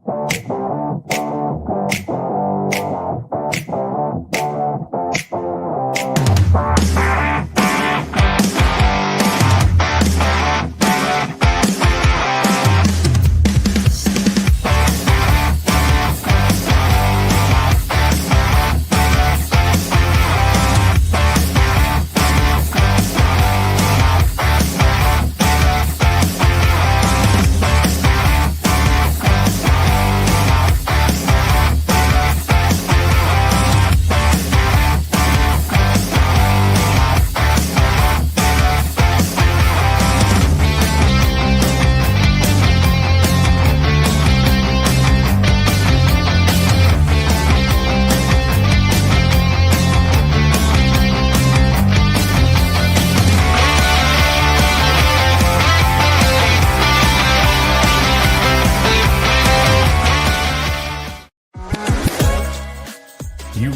You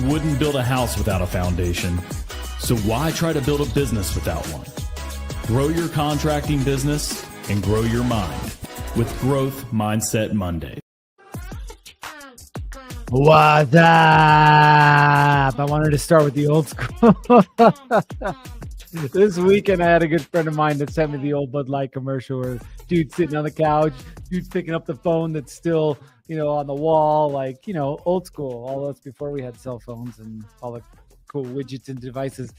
wouldn't build a house without a foundation, so why try to build a business without one? Grow your contracting business and grow your mind with Growth Mindset Monday. What's up? I wanted to start with the old school. This weekend, I had a good friend of mine that sent me the old Bud Light commercial where dude's sitting on the couch, dude's picking up the phone that's still, on the wall, like, old school. All that's before we had cell phones and all the cool widgets and devices.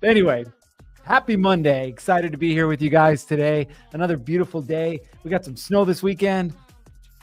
Anyway, happy Monday. Excited to be here with you guys today. Another beautiful day. We got some snow this weekend.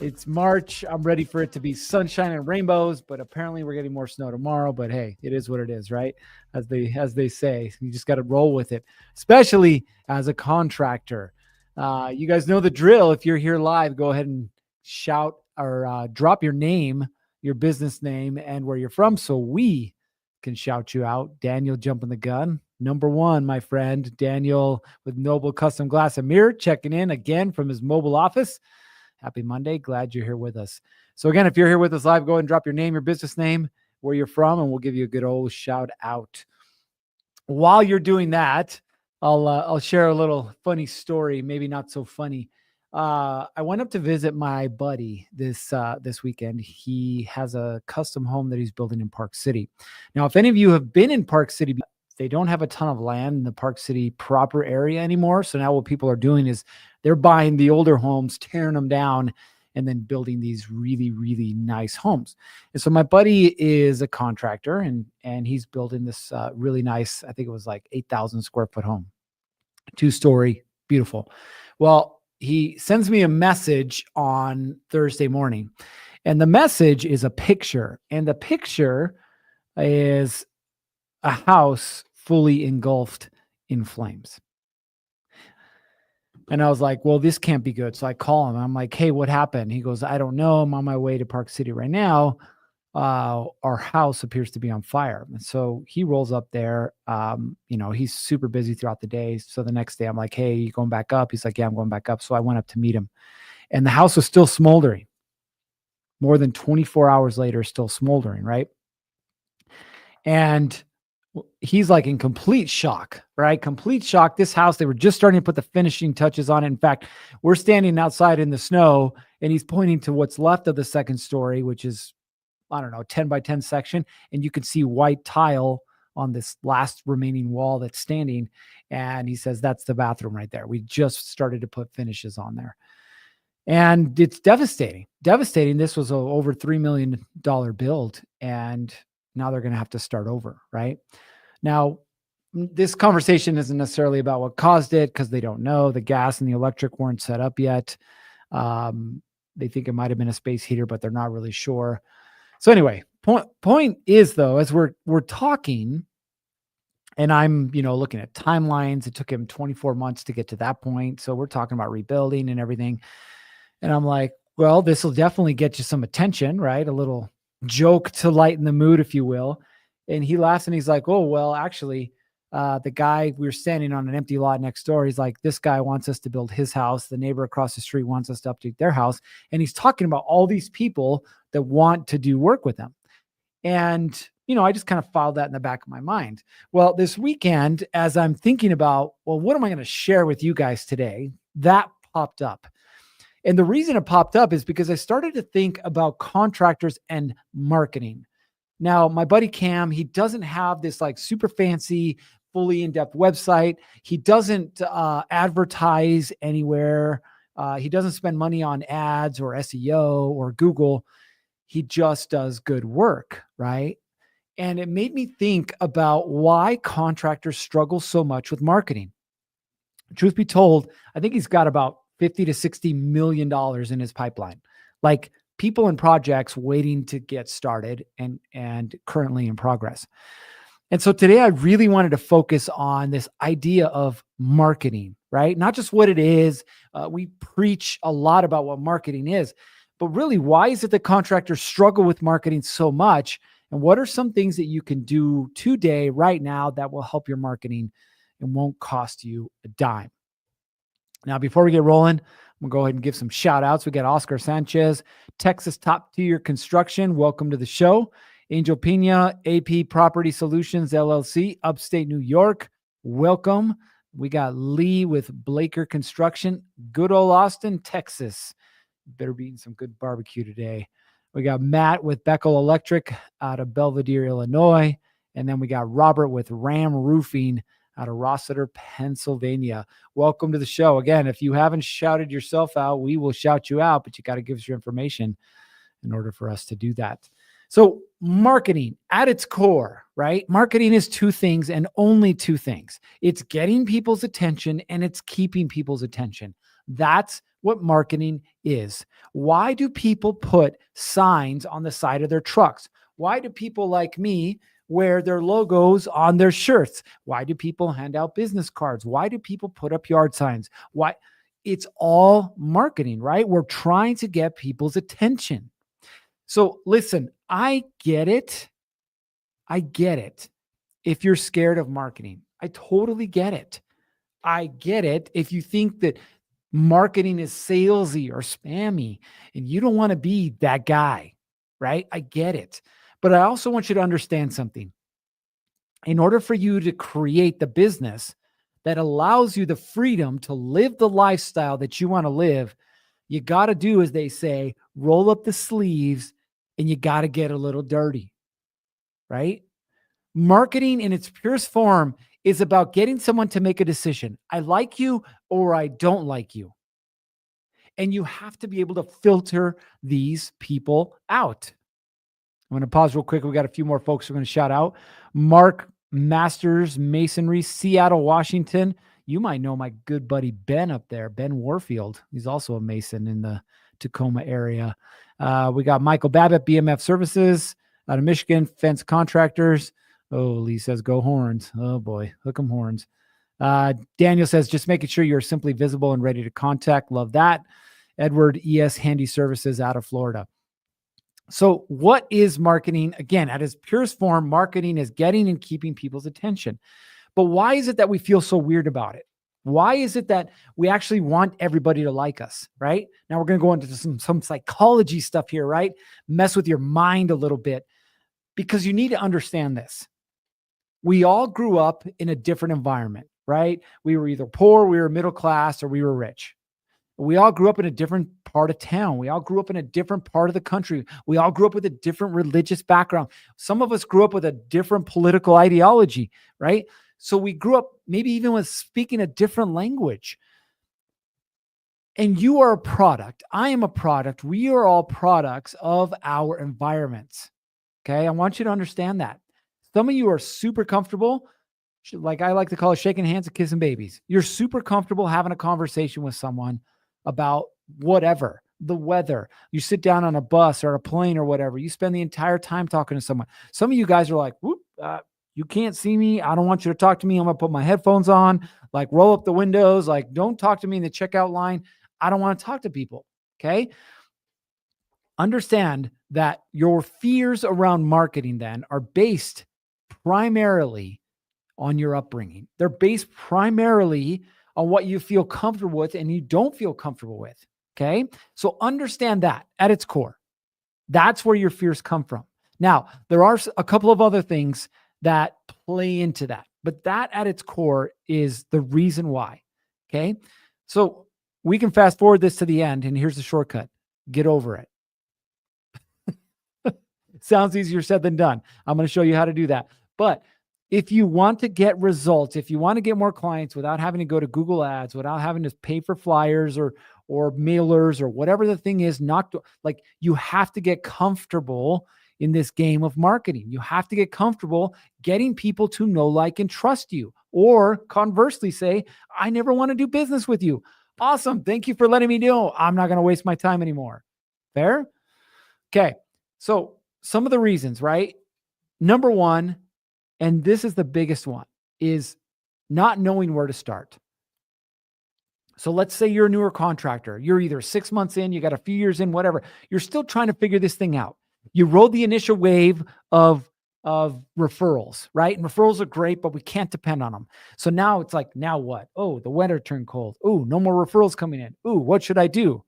It's March. I'm ready for it to be sunshine and rainbows, but apparently we're getting more snow tomorrow. But hey, it is what it is, right? As they say, you just got to roll with it, especially as a contractor. You guys know the drill. If you're here live, go ahead and shout or drop your name, your business name, and where you're from so we can shout you out. Daniel jumping the gun. Number one, my friend, Daniel with Noble Custom Glass and Mirror, checking in again from his mobile office. Happy Monday. Glad you're here with us. So again, if you're here with us live, go ahead and drop your name, your business name, where you're from, and we'll give you a good old shout out. While you're doing that, I'll share a little funny story, maybe not so funny. I went up to visit my buddy this weekend. He has a custom home that he's building in Park City. Now, if any of you have been in Park City, they don't have a ton of land in the Park City proper area anymore. So now what people are doing is they're buying the older homes, tearing them down, and then building these really, really nice homes. And so my buddy is a contractor, and he's building this really nice, I think it was like 8,000 square foot home, 2-story, beautiful. Well, he sends me a message on Thursday morning, and the message is a picture, and the picture is a house fully engulfed in flames. And I was like, well, this can't be good. So I call him. I'm like, hey, what happened? He goes, I don't know. I'm on my way to Park City right now. Our house appears to be on fire. And so he rolls up there. He's super busy throughout the day. So the next day I'm like, hey, you going back up? He's like, yeah, I'm going back up. So I went up to meet him, and the house was still smoldering. More than 24 hours later, still smoldering, right? And he's like in complete shock, right? Complete shock. This house, they were just starting to put the finishing touches on it. In fact, we're standing outside in the snow, and he's pointing to what's left of the second story, which is, 10 by 10 section. And you can see white tile on this last remaining wall that's standing. And he says, that's the bathroom right there. We just started to put finishes on there. And it's devastating. This was a over $3 million build. And now they're going to have to start over, right? Now, this conversation isn't necessarily about what caused it, because they don't know. The gas and the electric weren't set up yet. They think it might have been a space heater, but they're not really sure. So anyway, point is, though, as we're talking, and I'm, looking at timelines, it took him 24 months to get to that point. So we're talking about rebuilding and everything. And I'm like, well, this will definitely get you some attention, right? A little joke to lighten the mood, if you will. And he laughs and he's like, oh, well, actually, the guy, we were standing on an empty lot next door. He's like, this guy wants us to build his house. The neighbor across the street wants us to update their house. And he's talking about all these people that want to do work with him. And, I just kind of filed that in the back of my mind. Well, this weekend, as I'm thinking about, well, what am I going to share with you guys today? That popped up. And the reason it popped up is because I started to think about contractors and marketing. Now, my buddy Cam, he doesn't have this like super fancy, fully in-depth website. He doesn't advertise anywhere. He doesn't spend money on ads or SEO or Google. He just does good work, right? And it made me think about why contractors struggle so much with marketing. Truth be told, I think he's got about 50 to $60 million in his pipeline. Like people and projects waiting to get started and currently in progress. And so today I really wanted to focus on this idea of marketing, right? Not just what it is. We preach a lot about what marketing is, but really, why is it that contractors struggle with marketing so much? And what are some things that you can do today, right now, that will help your marketing and won't cost you a dime? Now, before we get rolling, I'm going to go ahead and give some shout outs. We got Oscar Sanchez, Texas Top Tier Construction. Welcome to the show. Angel Pena, AP Property Solutions, LLC, upstate New York. Welcome. We got Lee with Blaker Construction, good old Austin, Texas. Better be eating some good barbecue today. We got Matt with Beckel Electric out of Belvedere, Illinois. And then we got Robert with Ram Roofing out of Rossiter, Pennsylvania. Welcome to the show. Again, if you haven't shouted yourself out, we will shout you out, but you got to give us your information in order for us to do that. So marketing at its core, right? Marketing is two things and only two things. It's getting people's attention and it's keeping people's attention. That's what marketing is. Why do people put signs on the side of their trucks? Why do people like me wear their logos on their shirts? Why do people hand out business cards? Why do people put up yard signs? Why? It's all marketing, right? We're trying to get people's attention. So listen, I get it. I get it. If you're scared of marketing, I totally get it. I get it. If you think that marketing is salesy or spammy and you don't want to be that guy, right? I get it. But I also want you to understand something. In order for you to create the business that allows you the freedom to live the lifestyle that you want to live, you got to do, as they say, roll up the sleeves and you got to get a little dirty, right? Marketing in its purest form is about getting someone to make a decision. I like you or I don't like you. And you have to be able to filter these people out. I'm going to pause real quick. We got a few more folks we're going to shout out. Mark Masters Masonry, Seattle, Washington. You might know my good buddy Ben up there, Ben Warfield. He's also a mason in the Tacoma area. We got Michael Babbitt, BMF Services out of Michigan, Fence Contractors. Oh, Lee says, go horns. Oh boy, hook 'em horns. Daniel says, just making sure you're simply visible and ready to contact. Love that. Edward ES Handy Services out of Florida. So what is marketing? Again, at its purest form, marketing is getting and keeping people's attention. But why is it that we feel so weird about it? Why is it that we actually want everybody to like us, right? Now we're going to go into some psychology stuff here, right? Mess with your mind a little bit because you need to understand this. We all grew up in a different environment, right? We were either poor, we were middle class, or we were rich. We all grew up in a different part of town. We all grew up in a different part of the country. We all grew up with a different religious background. Some of us grew up with a different political ideology, right? So we grew up maybe even with speaking a different language. And you are a product. I am a product. We are all products of our environments. Okay. I want you to understand that. Some of you are super comfortable, like I like to call it shaking hands and kissing babies. You're super comfortable having a conversation with someone about whatever, the weather. You sit down on a bus or a plane or whatever. You spend the entire time talking to someone. Some of you guys are like, whoop, you can't see me. I don't want you to talk to me. I'm going to put my headphones on, like roll up the windows. Like, don't talk to me in the checkout line. I don't want to talk to people. Okay. Understand that your fears around marketing then are based primarily on your upbringing. They're based primarily on what you feel comfortable with and you don't feel comfortable with. Okay. So understand that at its core, that's where your fears come from. Now, there are a couple of other things that play into that, but that at its core is the reason why. Okay. So we can fast forward this to the end, and here's the shortcut. Get over it. Sounds easier said than done. I'm going to show you how to do that. But if you want to get results, if you want to get more clients without having to go to Google Ads, without having to pay for flyers or mailers or whatever the thing is, you have to get comfortable in this game of marketing. You have to get comfortable getting people to know, like, and trust you. Or conversely say, I never want to do business with you. Awesome. Thank you for letting me know. I'm not going to waste my time anymore. Fair? Okay. So some of the reasons, right? Number one, and this is the biggest one, is not knowing where to start. So let's say you're a newer contractor. You're either 6 months in, you got a few years in, whatever. You're still trying to figure this thing out. You rode the initial wave of referrals, right? And referrals are great, but we can't depend on them. So now it's like, now what? Oh, the weather turned cold. Oh, no more referrals coming in. Oh, what should I do?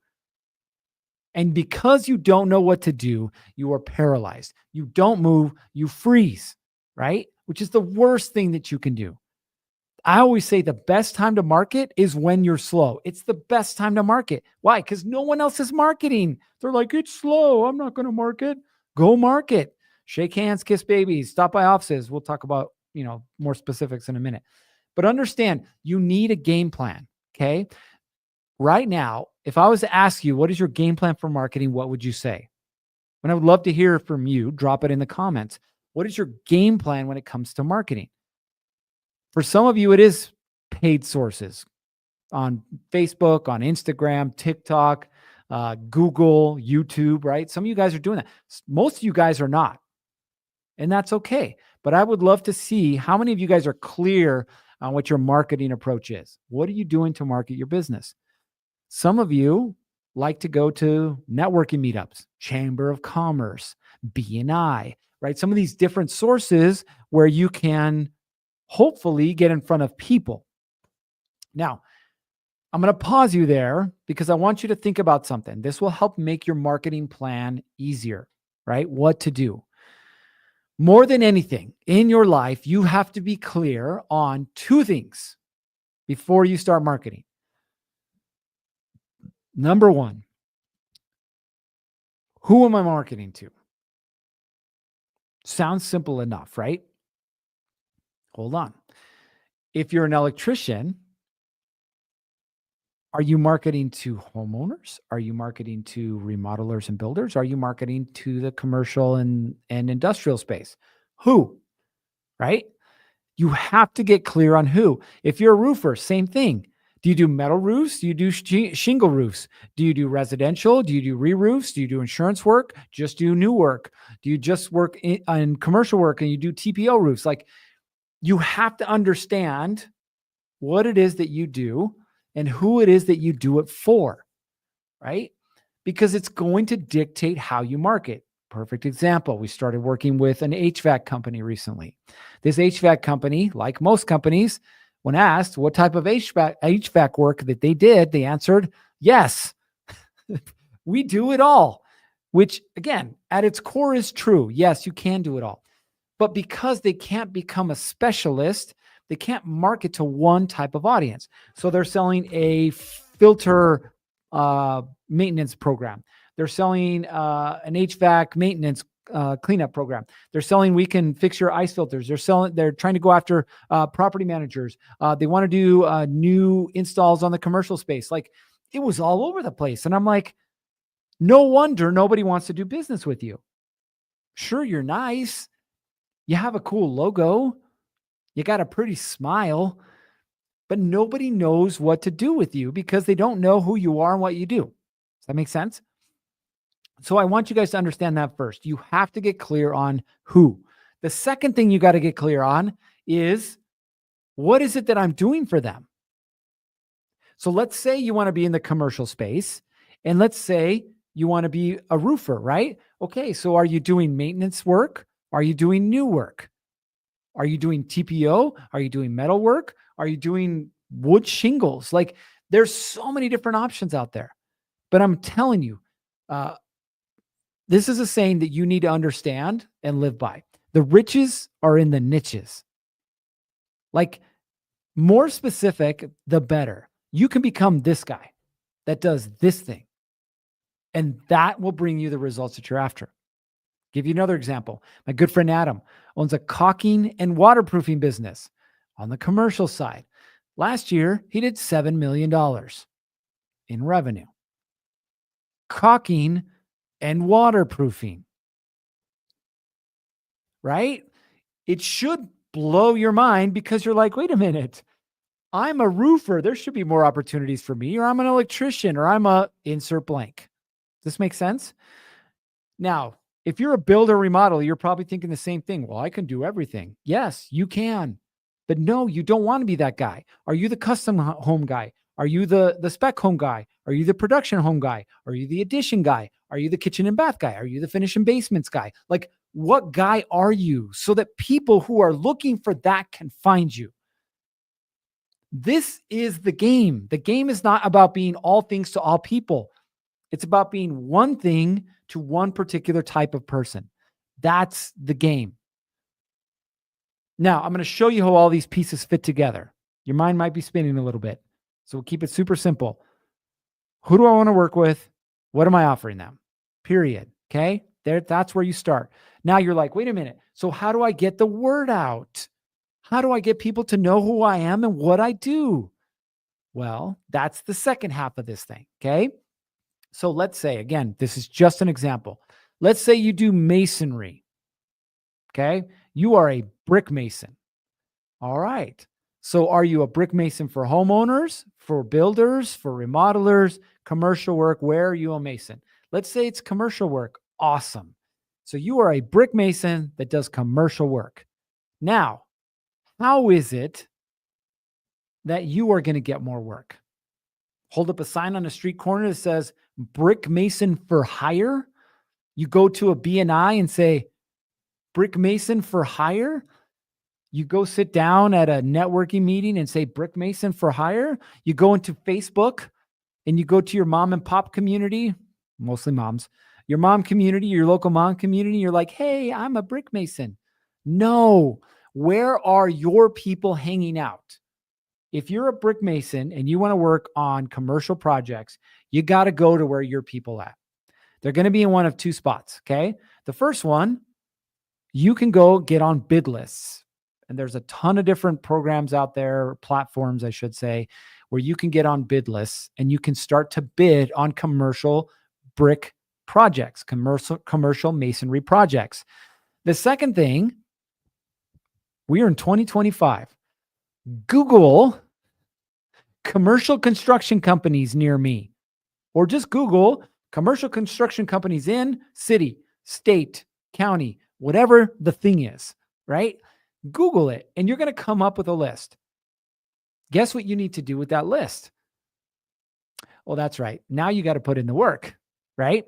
And because you don't know what to do, you are paralyzed. You don't move, you freeze, right? Which is the worst thing that you can do. I always say the best time to market is when you're slow. It's the best time to market. Why? Because no one else is marketing. They're like, it's slow. I'm not going to market. Go market. Shake hands, kiss babies, stop by offices. We'll talk about, more specifics in a minute. But understand, you need a game plan, okay? Right now, if I was to ask you, what is your game plan for marketing? What would you say? And I would love to hear from you. Drop it in the comments. What is your game plan when it comes to marketing? For some of you, it is paid sources on Facebook, on Instagram, TikTok, Google, YouTube, right? Some of you guys are doing that. Most of you guys are not. And that's okay. But I would love to see how many of you guys are clear on what your marketing approach is. What are you doing to market your business? Some of you like to go to networking meetups, Chamber of Commerce, BNI, right? Some of these different sources where you can hopefully get in front of people. Now, I'm going to pause you there because I want you to think about something. This will help make your marketing plan easier, right? What to do. More than anything in your life, you have to be clear on two things before you start marketing. Number one, who am I marketing to? Sounds simple enough, right? Hold on. If you're an electrician, are you marketing to homeowners? Are you marketing to remodelers and builders? Are you marketing to the commercial and industrial space? Who, right? You have to get clear on who. If you're a roofer, same thing. Do you do metal roofs? Do you do shingle roofs? Do you do residential? Do you do re-roofs? Do you do insurance work? Just do new work? Do you just work in commercial work and you do TPO roofs? Like, you have to understand what it is that you do and who it is that you do it for, right? Because it's going to dictate how you market. Perfect example. We started working with an HVAC company recently. This HVAC company, like most companies, when asked what type of HVAC work that they did, they answered, yes, we do it all, which again, at its core is true. Yes, you can do it all. But because they can't become a specialist, they can't market to one type of audience. So they're selling a filter maintenance program. They're selling an HVAC maintenance cleanup program. They're selling, we can fix your ice filters. They're trying to go after property managers. They want to do new installs on the commercial space. Like, it was all over the place. And I'm like, no wonder nobody wants to do business with you. Sure, you're nice. You have a cool logo. You got a pretty smile, but nobody knows what to do with you because they don't know who you are and what you do. Does that make sense? So I want you guys to understand that first. You have to get clear on who. The second thing you got to get clear on is, what is it that I'm doing for them? So let's say you want to be in the commercial space, and let's say you want to be a roofer, right? Okay, so are you doing maintenance work? Are you doing new work? Are you doing TPO? Are you doing metal work? Are you doing wood shingles? Like, there's so many different options out there. But I'm telling you, this is a saying that you need to understand and live by. The riches are in the niches. Like, more specific, the better. You can become this guy. that does this thing. And that will bring you the results that you're after. Give you another example. My good friend Adam owns a caulking and waterproofing business on the commercial side. Last year, he did $7 million in revenue. Caulking and waterproofing, right? It should blow your mind because you're like, wait a minute, I'm a roofer. There should be more opportunities for me, or I'm an electrician, or I'm a insert blank. Does this make sense? Now, if you're a builder remodeler, you're probably thinking the same thing. Well, I can do everything. Yes, you can. But no, you don't want to be that guy. Are you the custom home guy? Are you the spec home guy? Are you the production home guy? Are you the addition guy? Are you the kitchen and bath guy? Are you the finish and basements guy? Like, what guy are you so that people who are looking for that can find you? This is the game. The game is not about being all things to all people. It's about being one thing to one particular type of person. That's the game. Now, I'm going to show you how all these pieces fit together. Your mind might be spinning a little bit. So we'll keep it super simple. Who do I want to work with? What am I offering them? Period. Okay? That's where you start. Now you're like, wait a minute. So how do I get the word out? How do I get people to know who I am and what I do? Well, that's the second half of this thing. Okay? So let's say, again, this is just an example. Let's say you do masonry. Okay? You are a brick mason. All right. So are you a brick mason for homeowners, for builders, for remodelers, commercial work? Where are you a mason? Let's say it's commercial work. Awesome. So you are a brick mason that does commercial work. Now, how is it that you are going to get more work? Hold up a sign on a street corner that says brick mason for hire. You go to a BNI and say brick mason for hire. You go sit down at a networking meeting and say brick mason for hire. You go into Facebook and you go to your mom and pop community, mostly moms, your mom community, your local mom community. You're like, hey, I'm a brick mason. No, where are your people hanging out? If you're a brick mason and you want to work on commercial projects, you got to go to where your people at. They're going to be in one of two spots. Okay. The first one, you can go get on bid lists. And there's a ton of different programs out there, platforms, I should say, where you can get on bid lists and you can start to bid on commercial brick projects, commercial masonry projects. The second thing, we are in 2025. Google commercial construction companies near me, or just Google commercial construction companies in city, state, county, whatever the thing is, right? Google it, and you're going to come up with a list. Guess what you need to do with that list? Well, that's right. Now you got to put in the work, right?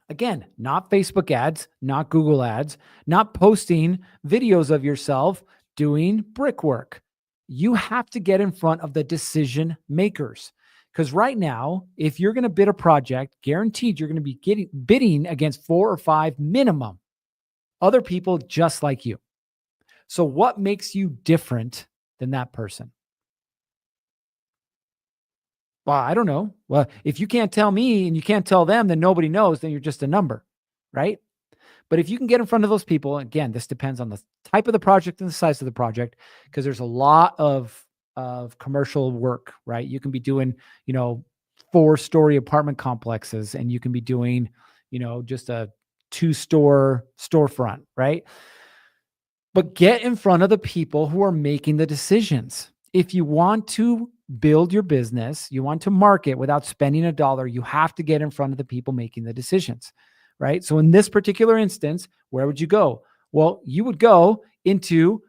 Again, not Facebook ads, not Google ads, not posting videos of yourself doing brickwork. You have to get in front of the decision makers. Because right now, if you're going to bid a project, guaranteed you're going to be bidding against 4 or 5 minimum other people just like you. So what makes you different than that person? Well, I don't know. Well, if you can't tell me and you can't tell them, then nobody knows, then you're just a number, right? But if you can get in front of those people, again, this depends on the type of the project and the size of the project, because there's a lot of commercial work, right? You can be doing, 4-story apartment complexes, and you can be doing, just a 2-store storefront, right? But get in front of the people who are making the decisions. If you want to build your business, you want to market without spending a dollar, you have to get in front of the people making the decisions, right? So in this particular instance, where would you go? Well, you would go into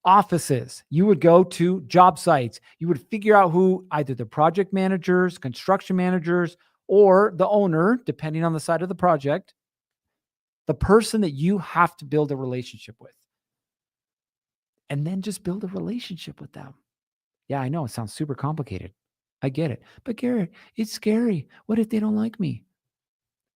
offices. You would go to job sites. You would figure out who either the project managers, construction managers, or the owner, depending on the side of the project, the person that you have to build a relationship with. And then just build a relationship with them. Yeah, I know it sounds super complicated. I get it. But Garrett, it's scary. What if they don't like me?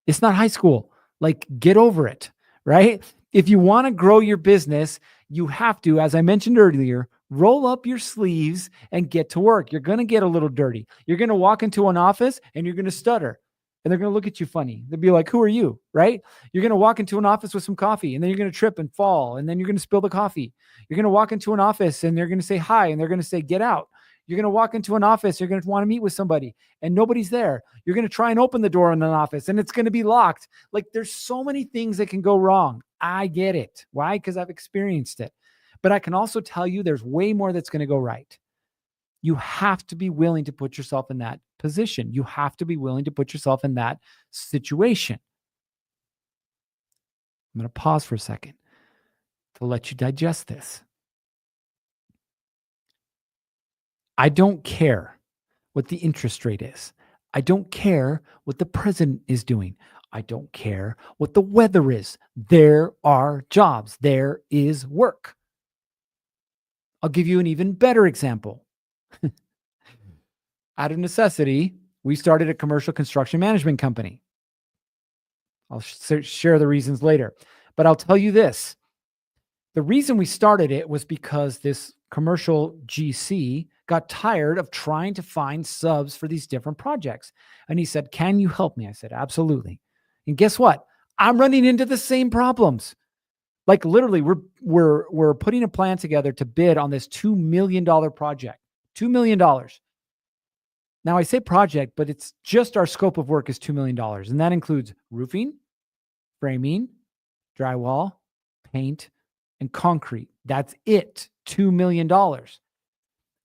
It's not high school. Like, get over it, right? If you want to grow your business, you have to, as I mentioned earlier, Roll up your sleeves and get to work. You're going to get a little dirty. You're going to walk into an office and you're going to stutter. And they're going to look at you funny. They'll be like, who are you? Right? You're going to walk into an office with some coffee and then you're going to trip and fall. And then you're going to spill the coffee. You're going to walk into an office and they're going to say hi and they're going to say, get out. You're going to walk into an office. You're going to want to meet with somebody and nobody's there. You're going to try and open the door in an office and it's going to be locked. Like there's so many things that can go wrong. I get it. Why? Because I've experienced it. But I can also tell you there's way more that's going to go right. You have to be willing to put yourself in that position. You have to be willing to put yourself in that situation. I'm going to pause for a second to let you digest this. I don't care what the interest rate is. I don't care what the president is doing. I don't care what the weather is. There are jobs. There is work. I'll give you an even better example. Out of necessity, we started a commercial construction management company. I'll share the reasons later. But I'll tell you this. The reason we started it was because this commercial GC got tired of trying to find subs for these different projects. And he said, can you help me? I said, absolutely. And guess what? I'm running into the same problems. Like literally, we're putting a plan together to bid on this $2 million project. $2 million. Now I say project, but it's just our scope of work is $2 million. And that includes roofing, framing, drywall, paint, and concrete. That's it. $2 million.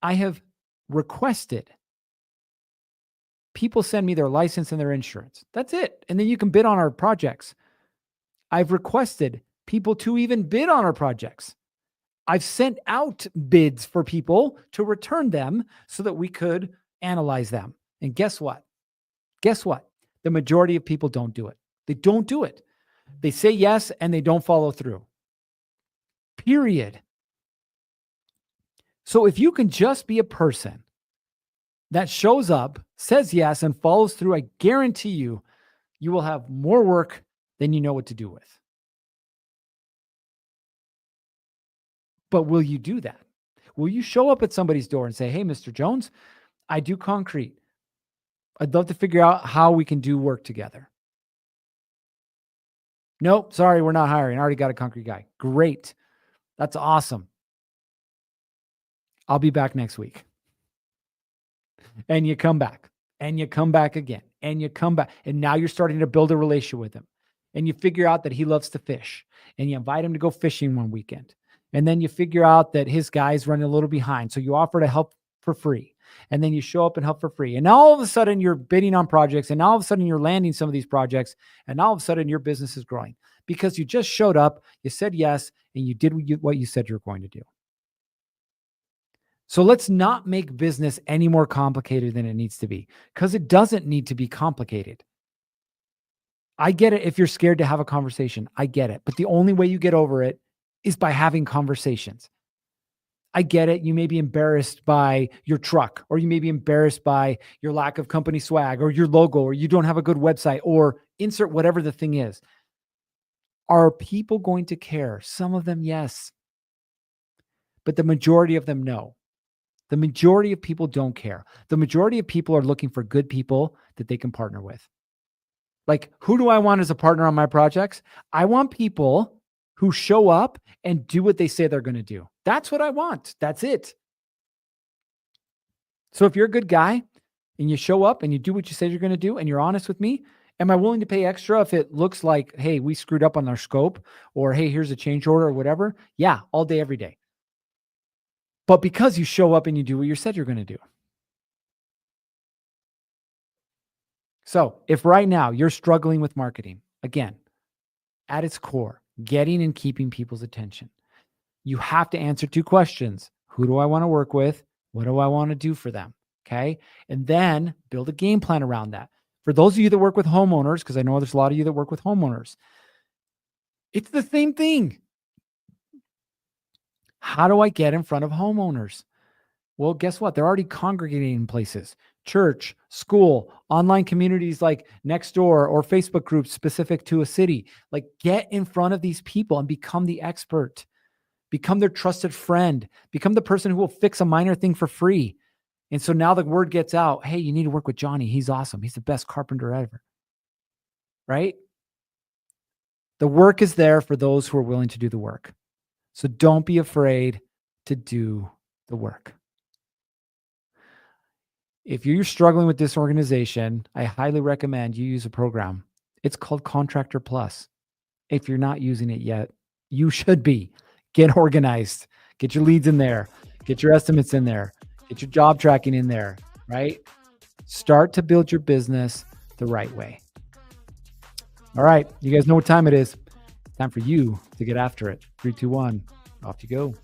I have requested people send me their license and their insurance. That's it. And then you can bid on our projects. I've requested people to even bid on our projects. I've sent out bids for people to return them so that we could analyze them. And guess what? Guess what? The majority of people don't do it. They don't do it. They say yes and they don't follow through. Period. So if you can just be a person that shows up, says yes, and follows through, I guarantee you, you will have more work than you know what to do with. But will you do that? Will you show up at somebody's door and say, hey, Mr. Jones, I do concrete. I'd love to figure out how we can do work together. Nope, sorry, we're not hiring. I already got a concrete guy. Great. That's awesome. I'll be back next week. And you come back. And you come back again. And you come back. And now you're starting to build a relationship with him. And you figure out that he loves to fish. And you invite him to go fishing one weekend. And then you figure out that his guy's running a little behind. So you offer to help for free. And then you show up and help for free. And now all of a sudden you're bidding on projects. And now all of a sudden you're landing some of these projects. And now all of a sudden your business is growing. Because you just showed up, you said yes, and you did what you said you were going to do. So let's not make business any more complicated than it needs to be. Because it doesn't need to be complicated. I get it if you're scared to have a conversation. I get it. But the only way you get over it is by having conversations. I get it. You may be embarrassed by your truck, or you may be embarrassed by your lack of company swag, or your logo, or you don't have a good website, or insert whatever the thing is. Are people going to care? Some of them, yes. But the majority of them, no. The majority of people don't care. The majority of people are looking for good people that they can partner with. Like, who do I want as a partner on my projects? I want people who show up and do what they say they're going to do. That's what I want. That's it. So if you're a good guy and you show up and you do what you say you're going to do and you're honest with me, am I willing to pay extra if it looks like, hey, we screwed up on our scope, or hey, here's a change order or whatever? Yeah, all day, every day. But because you show up and you do what you said you're going to do. So if right now you're struggling with marketing, again, at its core, getting and keeping people's attention, you have to answer two questions. Who do I want to work with? What do I want to do for them? Okay. And then build a game plan around that. For those of you that work with homeowners, because I know there's a lot of you that work with homeowners, it's the same thing. How do I get in front of homeowners? Well, guess what? They're already congregating in places. Church, school, online communities like Nextdoor, or Facebook groups specific to a city. Like, get in front of these people and become the expert. Become their trusted friend. Become the person who will fix a minor thing for free. And so now the word gets out, hey, you need to work with Johnny. He's awesome. He's the best carpenter ever. Right? The work is there for those who are willing to do the work. So don't be afraid to do the work. If you're struggling with this organization, I highly recommend you use a program. It's called Contractor Plus. If you're not using it yet, you should be. Get organized. Get your leads in there. Get your estimates in there. Get your job tracking in there, right? Start to build your business the right way. All right. You guys know what time it is. Time for you to get after it. 3, 2, 1. Off you go.